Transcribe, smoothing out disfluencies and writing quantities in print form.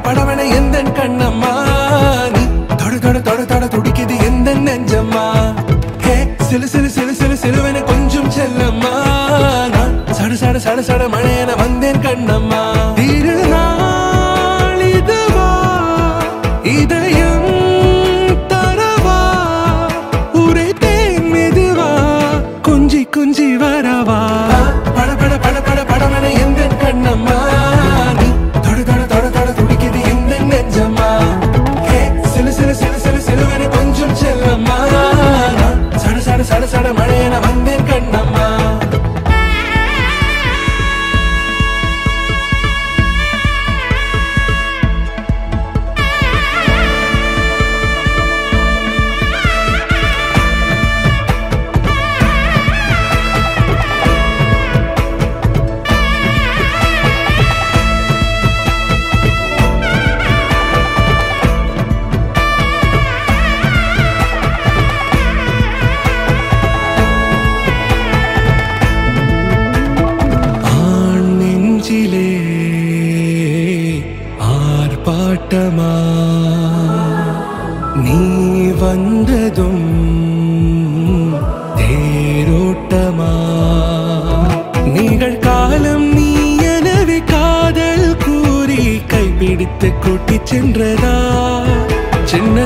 படவன எந்தன் கண்ணம்மா நீ தொட தொட தொட தொட துடிக்குது எந்த நெஞ்சம்மா ஹே சிலு சிலு சிலு சிலு சிலுவன கொஞ்சம் செல்லம்மா நான் சட சட சட சட மழையன வந்தேன் கண்ணம்மா திருநாள் இதுவா இதயம் தரவா உரைத்தேன் மெதுவா குஞ்சி குஞ்சி வரவா பட பட பட பட படவன எந்தன் கண்ணம்மா நீ தொட தொட தொட தொட துடிக்குது எந்த நெஞ்சம்மா ஹே சிலு சிலு சிலு சிலு சிலுவன கொஞ்சம் செல்லம்மா சட சட சட சட மழையன வந்தேன் கண்ணம்மா ஆர்ப்பாட்டமா நீ வந்ததும் தேரோட்டமா நிகழ்காலம் நீ எனவே காதல் கூறி கைப்பிடித்து கூட்டிச் சென்றதா சின்ன